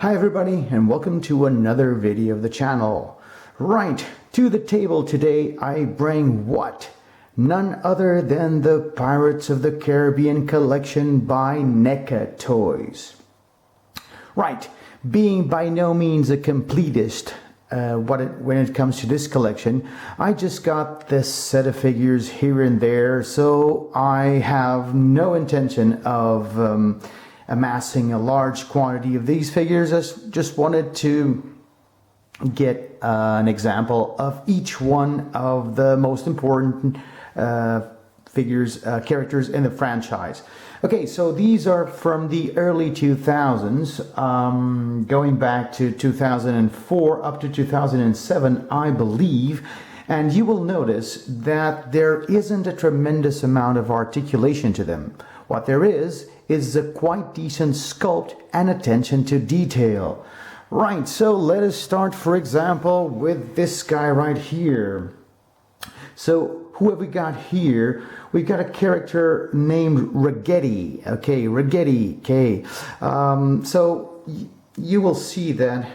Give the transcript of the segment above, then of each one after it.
Hi everybody, and welcome to another video of the channel. Right, to the table today I bring what? None other than the Pirates of the Caribbean collection by Neca Toys. Right, being by no means a completist when it comes to this collection, I just got this set of figures here and there, so I have no intention of amassing a large quantity of these figures. I just wanted to get an example of each one of the most important characters in the franchise. Okay, so these are from the early 2000s, going back to 2004 up to 2007, I believe. And you will notice that there isn't a tremendous amount of articulation to them. What there is a quite decent sculpt and attention to detail. Right, so let us start, for example, with this guy right here. So who have we got here? We've got a character named Rigetti. Okay, Rigetti. Okay, so you will see that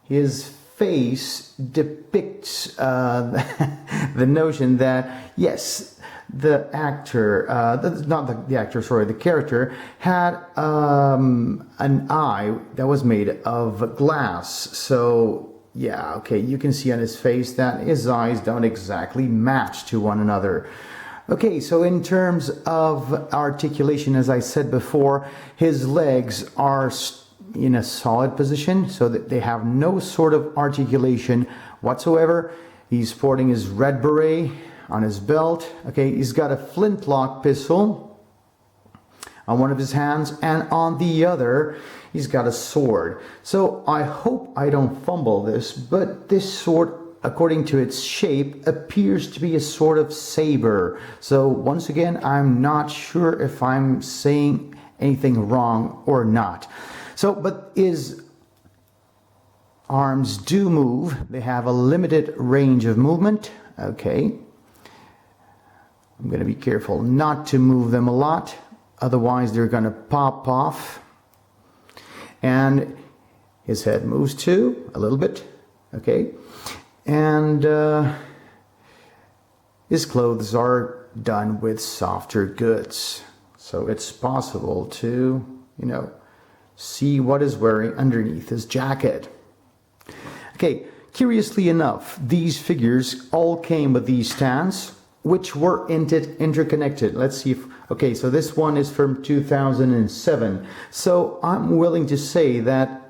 his face depicts the notion that yes, the actor, the character had an eye that was made of glass. So yeah, okay, you can see on his face that his eyes don't exactly match to one another. Okay, so in terms of articulation, as I said before, his legs are in a solid position so that they have no sort of articulation whatsoever. He's sporting his red beret on his belt. Okay, he's got a flintlock pistol on one of his hands, and on the other he's got a sword. So I hope I don't fumble this, but this sword, according to its shape, appears to be a sort of saber. So once again, I'm not sure if I'm saying anything wrong or not. So, but his arms do move. They have a limited range of movement. Okay. I'm going to be careful not to move them a lot, otherwise they're going to pop off. And his head moves too, a little bit. Okay. And his clothes are done with softer goods. So it's possible to, see what is wearing underneath his jacket. Okay, curiously enough, these figures all came with these stands, which were interconnected. Let's see if, okay, so this one is from 2007. So I'm willing to say that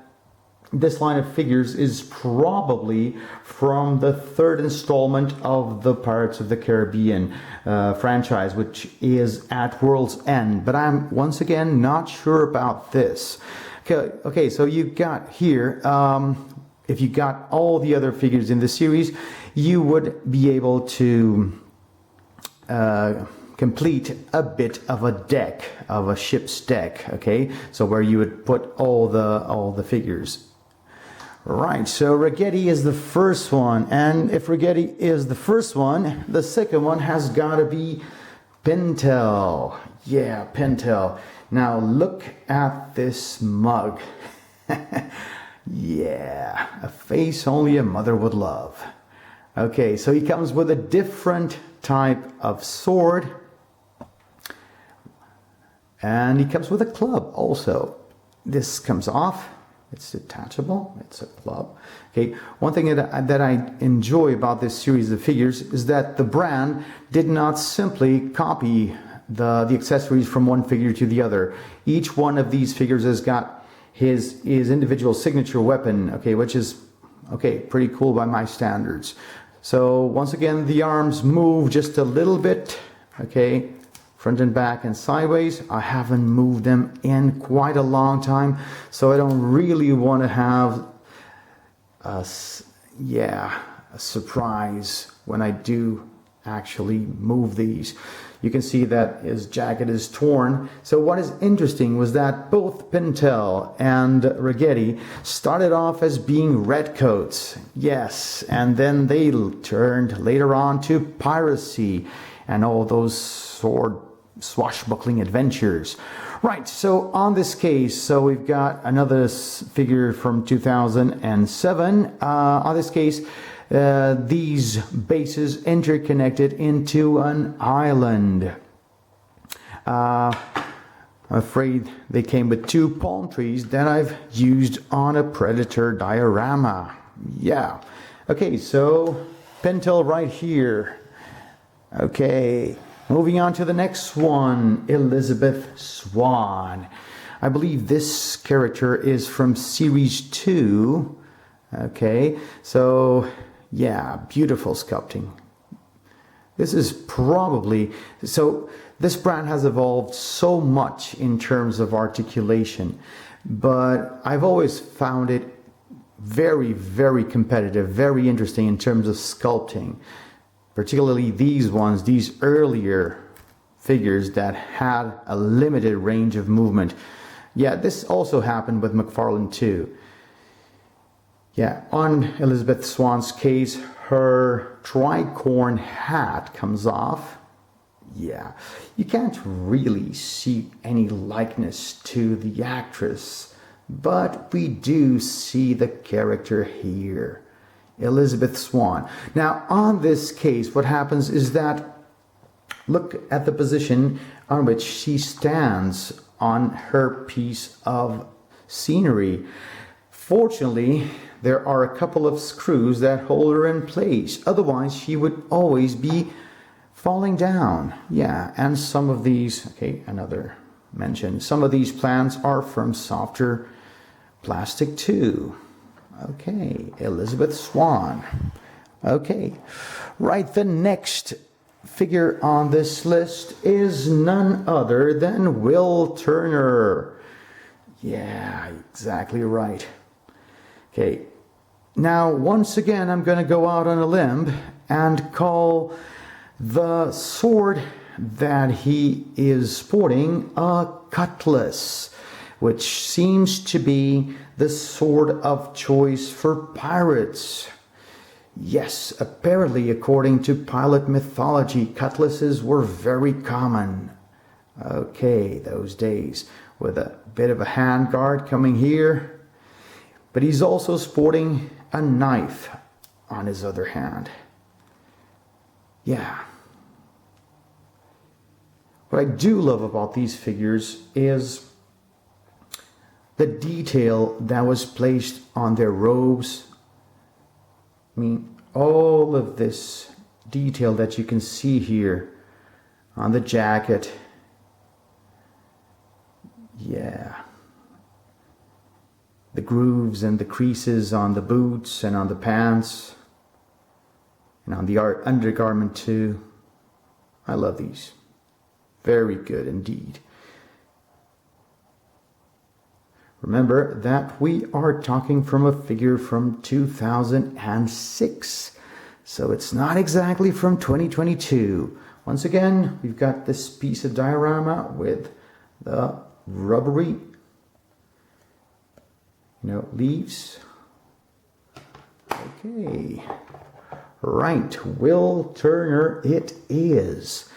this line of figures is probably from the third installment of the Pirates of the Caribbean franchise, which is at World's End. But I'm once again not sure about this. Okay, so you got here, if you got all the other figures in the series, you would be able to complete a bit of a deck, of a ship's deck. Okay, so where you would put all the figures. Right, so Rigetti is the first one, and if Rigetti is the first one, the second one has got to be Pentel. Yeah, Pentel. Now look at this mug. Yeah, a face only a mother would love. Okay, so he comes with a different type of sword, and he comes with a club also. This comes off. It's detachable. It's a club. Okay. One thing that I enjoy about this series of figures is that the brand did not simply copy the accessories from one figure to the other. Each one of these figures has got his individual signature weapon. Okay, which is pretty cool by my standards. So once again, the arms move just a little bit. Okay. Front and back and sideways. I haven't moved them in quite a long time, so I don't really want to have a surprise when I do actually move these. You can see that his jacket is torn. So what is interesting was that both Pentel and Rigetti started off as being redcoats. Yes, and then they turned later on to piracy and all those swashbuckling adventures. Right, so on this case, so we've got another figure from 2007. On this case, these bases interconnected into an island. I'm afraid they came with 2 palm trees that I've used on a Predator diorama. Yeah. Okay, so Pentel right here. Okay. Moving on to the next one, Elizabeth Swann. I believe this character is from series 2. Okay, so yeah, beautiful sculpting. This is probably, so this brand has evolved so much in terms of articulation, but I've always found it very, very competitive, very interesting in terms of sculpting. Particularly these ones, these earlier figures that had a limited range of movement. Yeah, this also happened with McFarlane too. Yeah, on Elizabeth Swann's case, her tricorn hat comes off. Yeah, you can't really see any likeness to the actress, but we do see the character here. Elizabeth Swann. Now, on this case, what happens is that look at the position on which she stands on her piece of scenery. Fortunately, there are a couple of screws that hold her in place. Otherwise, she would always be falling down. Yeah, and some of these, okay, another mention. Some of these plants are from softer plastic too. Okay, Elizabeth Swann. Okay, right, the next figure on this list is none other than Will Turner. Yeah, exactly right. Okay, now once again I'm going to go out on a limb and call the sword that he is sporting a cutlass, which seems to be the sword of choice for pirates. Yes, apparently, according to pirate mythology, cutlasses were very common. Okay, those days, with a bit of a handguard coming here. But he's also sporting a knife on his other hand. Yeah. What I do love about these figures is the detail that was placed on their robes. I mean, all of this detail that you can see here on the jacket. Yeah. The grooves and the creases on the boots and on the pants and on the undergarment too. I love these. Very good indeed. Remember that we are talking from a figure from 2006, so it's not exactly from 2022. Once again, we've got this piece of diorama with the rubbery, leaves. Okay, right, Will Turner it is.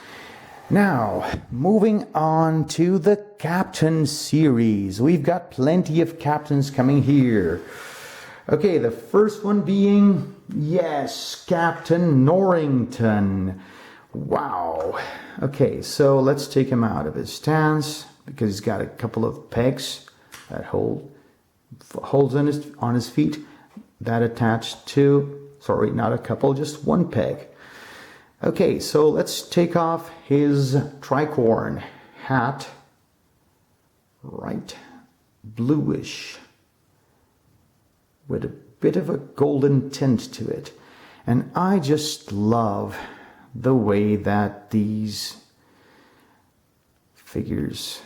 Now, moving on to the Captain series. We've got plenty of captains coming here. Okay, the first one being, yes, Captain Norrington. Wow. Okay, so let's take him out of his stance because he's got a couple of pegs that holds on his feet that attached to, sorry, not a couple, just one peg. Okay, so let's take off his tricorn hat. Right, bluish, with a bit of a golden tint to it. And I just love the way that these figures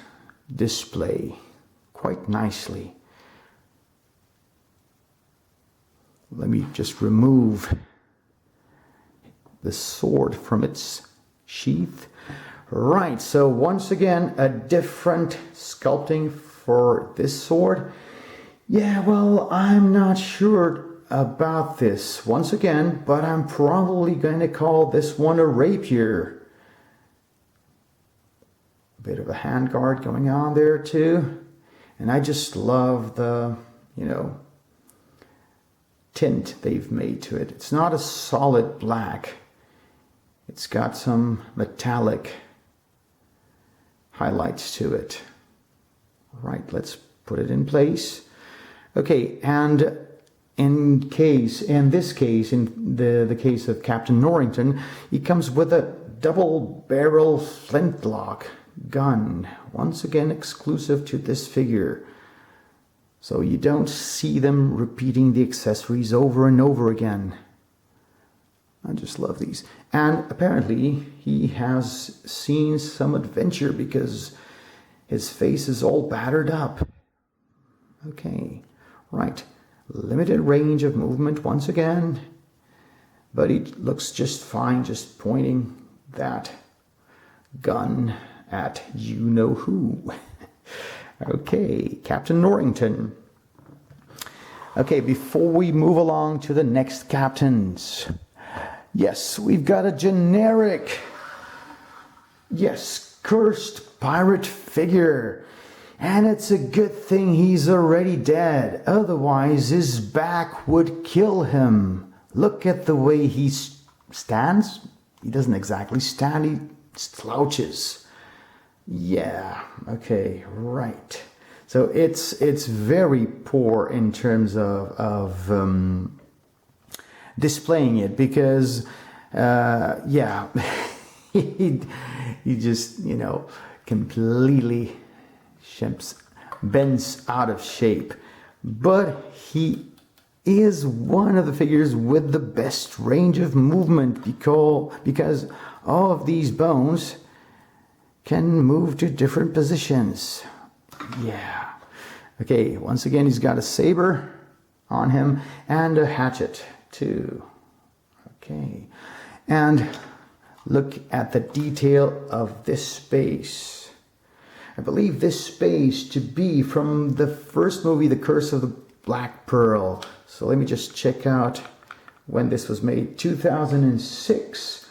display quite nicely. Let me just remove the sword from its sheath. Right, so once again, a different sculpting for this sword. Yeah, well, I'm not sure about this once again, but I'm probably going to call this one a rapier. bit of a handguard going on there too. And I just love the, tint they've made to it. It's not a solid black. It's got some metallic highlights to it. All right, let's put it in place. Okay, and in the case of Captain Norrington, he comes with a double barrel flintlock gun, once again exclusive to this figure. So you don't see them repeating the accessories over and over again. I just love these. And apparently he has seen some adventure because his face is all battered up. Okay, right. Limited range of movement once again. But he looks just fine just pointing that gun at you-know-who. Okay, Captain Norrington. Okay, before we move along to the next captains. Yes, we've got a generic, cursed pirate figure. And it's a good thing he's already dead. Otherwise, his back would kill him. Look at the way he stands. He doesn't exactly stand, he slouches. Yeah, okay, right. So it's very poor in terms of displaying it because, he just, completely bends out of shape. But he is one of the figures with the best range of movement because all of these bones can move to different positions. Yeah. Okay, once again, he's got a saber on him and a hatchet too. Okay. And look at the detail of this space. I believe this space to be from the first movie, The Curse of the Black Pearl. So let me just check out when this was made. 2006.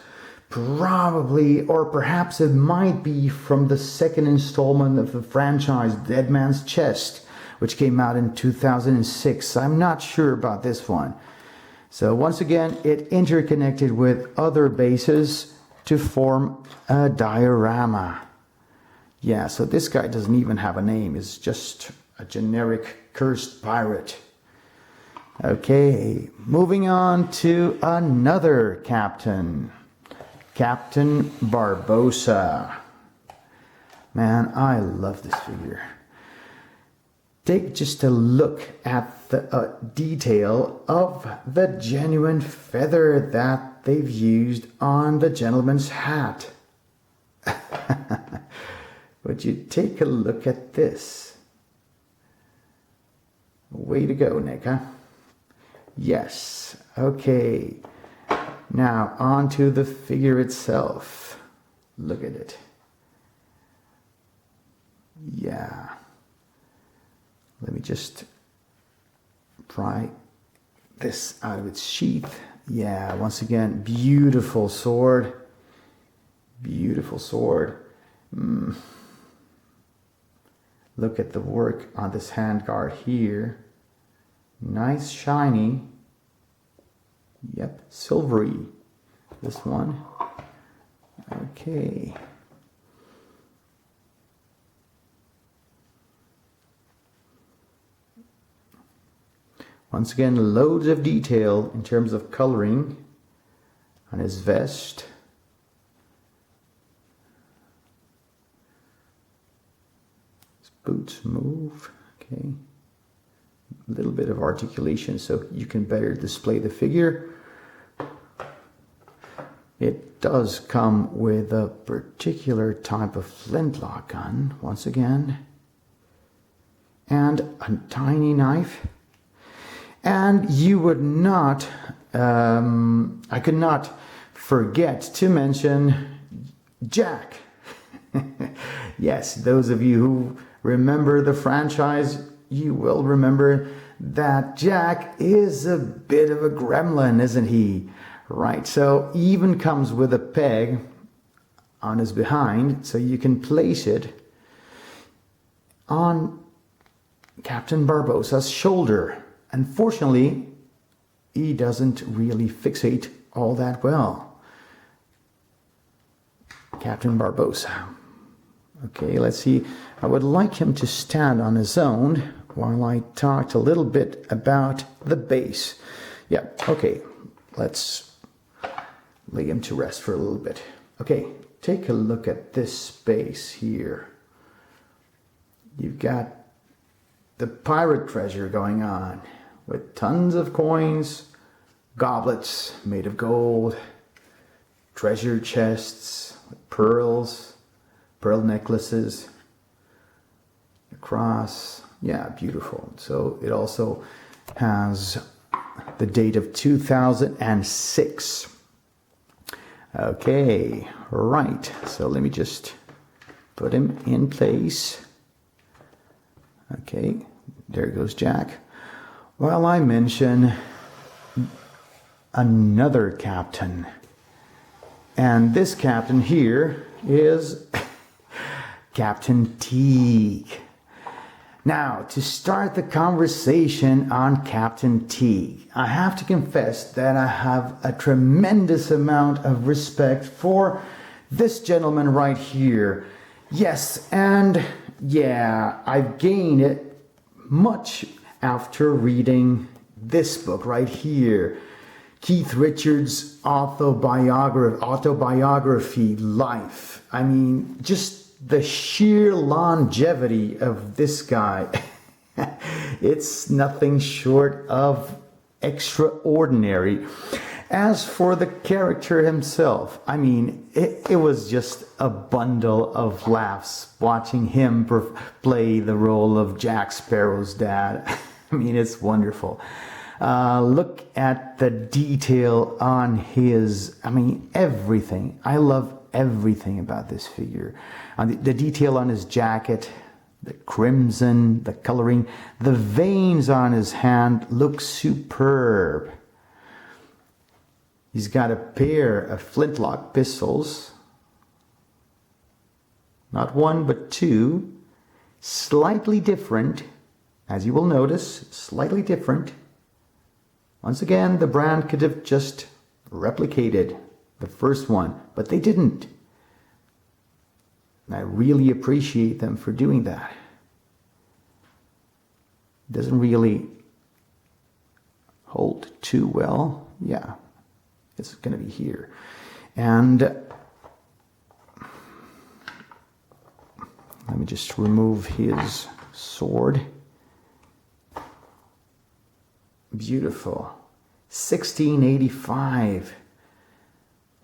Probably, or perhaps it might be from the second installment of the franchise, Dead Man's Chest, which came out in 2006. I'm not sure about this one. So once again, it interconnected with other bases to form a diorama. Yeah, so this guy doesn't even have a name. It's just a generic cursed pirate. Okay, moving on to another captain. Captain Barbosa. Man, I love this figure. Take just a look at the detail of the genuine feather that they've used on the gentleman's hat. Would you take a look at this? Way to go, Neca. Yes, okay. Now, on to the figure itself. Look at it. Yeah. Let me just pry this out of its sheath. Yeah, once again, beautiful sword. Beautiful sword. Look at the work on this handguard here. Nice, shiny. Yep, silvery. This one. Okay. Once again, loads of detail in terms of coloring on his vest. His boots move. Okay. A little bit of articulation so you can better display the figure. It does come with a particular type of flintlock gun, once again, and a tiny knife. And you would not, I could not forget to mention Jack. Yes, those of you who remember the franchise, you will remember that Jack is a bit of a gremlin, isn't he? Right, so even comes with a peg on his behind, so you can place it on Captain Barbosa's shoulder. Unfortunately, he doesn't really fixate all that well. Captain Barbosa. Okay, let's see. I would like him to stand on his own while I talked a little bit about the base. Yeah, okay, let's lay him to rest for a little bit. Okay, take a look at this base here. You've got the pirate treasure going on with tons of coins, goblets made of gold, treasure chests with pearls, pearl necklaces, a cross. Yeah, beautiful. So it also has the date of 2006. Okay, right. So let me just put him in place. Okay, there goes Jack. Well, I mention another captain. And this captain here is Captain Teague. Now, to start the conversation on Captain Teague, I have to confess that I have a tremendous amount of respect for this gentleman right here. Yes, and yeah, I've gained it much after reading this book right here. Keith Richards' autobiography, Life. I mean, just the sheer longevity of this guy. It's nothing short of extraordinary. As for the character himself, I mean, it was just a bundle of laughs watching him play the role of Jack Sparrow's dad. I mean, it's wonderful. Look at the detail on his, I mean, everything. I love everything about this figure. The detail on his jacket, the crimson, the coloring, the veins on his hand look superb. He's got a pair of flintlock pistols. Not one, but two. Slightly different, as you will notice, slightly different. Once again, the brand could have just replicated the first one, but they didn't. And I really appreciate them for doing that. It doesn't really hold too well. Yeah. It's going to be here. And let me just remove his sword. Beautiful. 1685.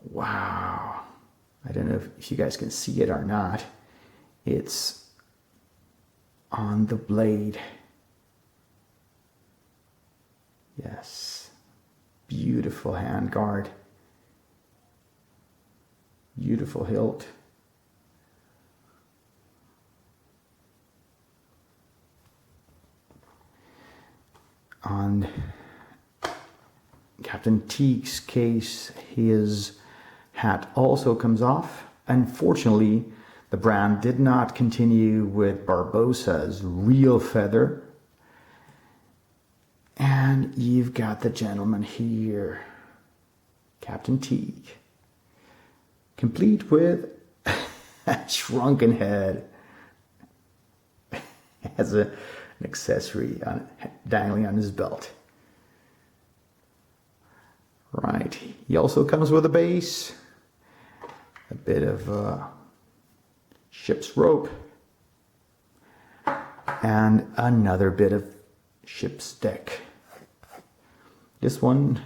Wow. I don't know if you guys can see it or not. It's on the blade. Yes. Beautiful handguard. Beautiful hilt. On Captain Teague's case, his hat also comes off. Unfortunately, the brand did not continue with Barbosa's real feather. And you've got the gentleman here, Captain Teague, complete with a shrunken head as an accessory dangling on his belt. Right, he also comes with a base, a bit of ship's rope, and another bit of ship's deck. This one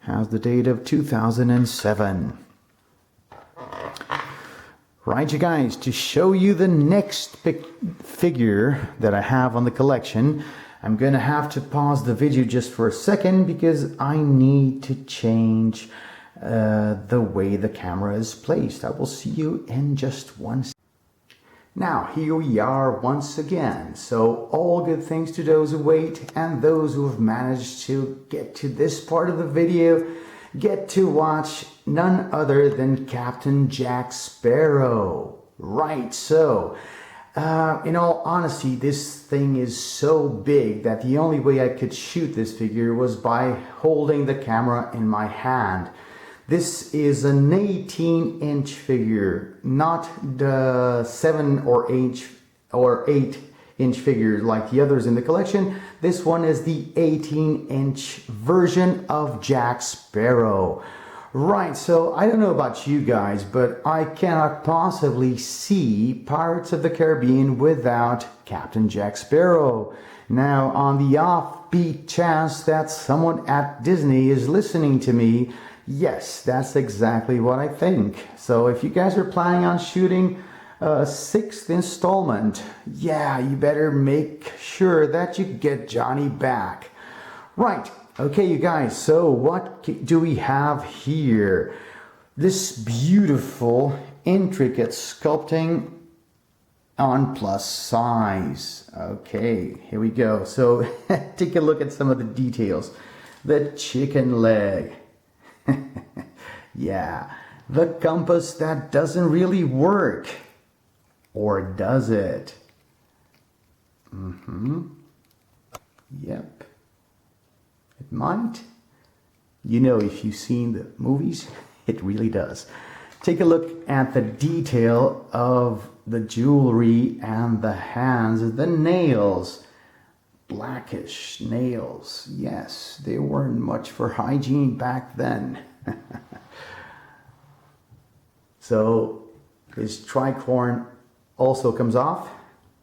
has the date of 2007. Right, you guys, to show you the next figure that I have on the collection, I'm going to have to pause the video just for a second because I need to change the way the camera is placed. I will see you in just one second. Now, here we are once again. So, all good things to those who wait and those who have managed to get to this part of the video. get to watch none other than Captain Jack Sparrow. Right, so in all honesty, this thing is so big that the only way I could shoot this figure was by holding the camera in my hand. This is an 18-inch figure, not the 7 or 8-inch figure like the others in the collection. This one is the 18-inch version of Jack Sparrow. Right, so I don't know about you guys, but I cannot possibly see Pirates of the Caribbean without Captain Jack Sparrow. Now, on the offbeat chance that someone at Disney is listening to me, yes, that's exactly what I think. So if you guys are planning on shooting a 6th installment, yeah, you better make sure that you get Johnny back. Right. Okay, you guys, so what do we have here? This beautiful, intricate sculpting on plus size. Okay, here we go. So take a look at some of the details. The chicken leg. Yeah, the compass that doesn't really work. Or does it? Yep. It might. You know, if you've seen the movies, it really does. Take a look at the detail of the jewelry and the hands, the nails. Blackish nails. Yes, they weren't much for hygiene back then. So his tricorn also comes off,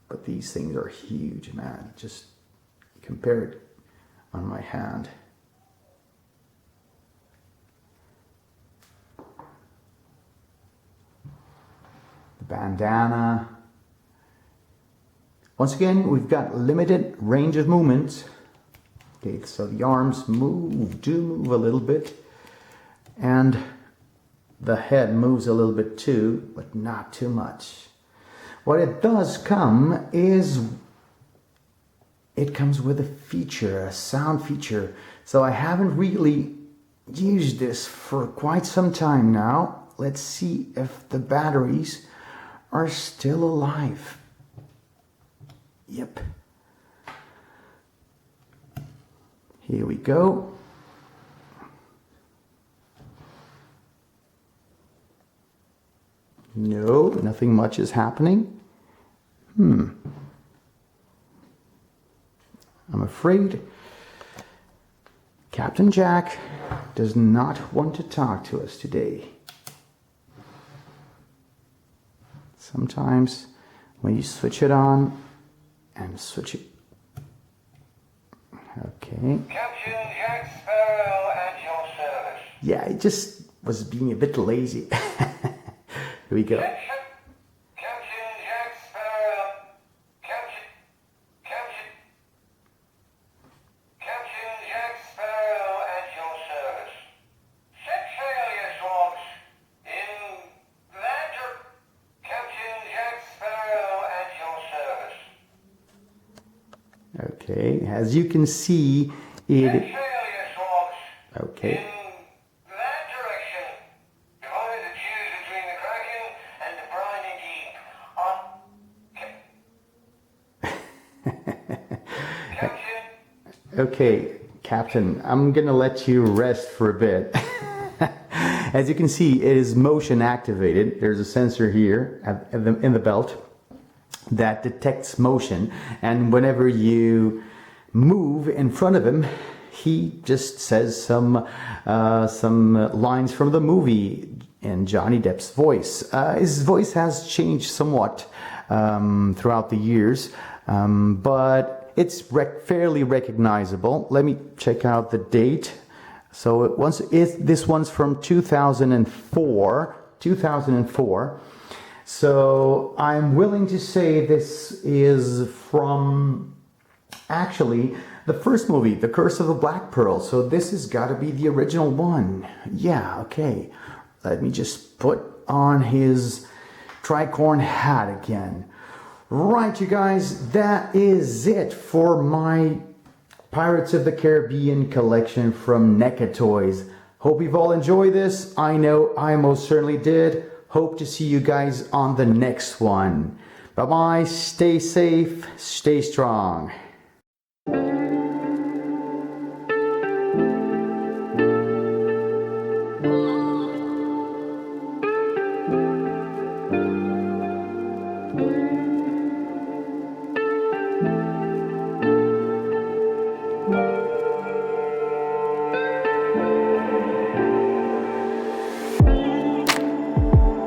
but these things are huge, man. Just compare it on my hand. The bandana. Once again, we've got limited range of movement. Okay, so the arms do move a little bit, and the head moves a little bit too, but not too much. What it does come is, it comes with a feature, a sound feature. So I haven't really used this for quite some time now. Let's see if the batteries are still alive. Yep. Here we go. No, nothing much is happening. I'm afraid Captain Jack does not want to talk to us today. Sometimes when you switch it on and switch it. Okay. Captain Jack Sparrow at your service. Yeah, it just was being a bit lazy. Here we go. Captain Jack Sparrow. Captain Jack Sparrow at your service. Set sail, your swans. In that Captain Jack Sparrow at your service. Okay, as you can see, it. Set sail, your swans. Okay. In that direction. Divided to choose between the Kraken and the briny deep. Captain. Okay, Captain, I'm gonna let you rest for a bit. As you can see, it is motion activated. There's a sensor here in the belt that detects motion, and whenever you move in front of him, he just says some lines from the movie in Johnny Depp's voice. His voice has changed somewhat throughout the years, but it's fairly recognizable. Let me check out the date. So this one's from 2004. So I'm willing to say this is from actually the first movie, The Curse of the Black Pearl. So this has got to be the original one. Yeah, okay. Let me just put on his tricorn hat again. Right, you guys, that is it for my Pirates of the Caribbean collection from Neca Toys. Hope you've all enjoyed this. I know I most certainly did. Hope to see you guys on the next one. Bye bye, stay safe, stay strong.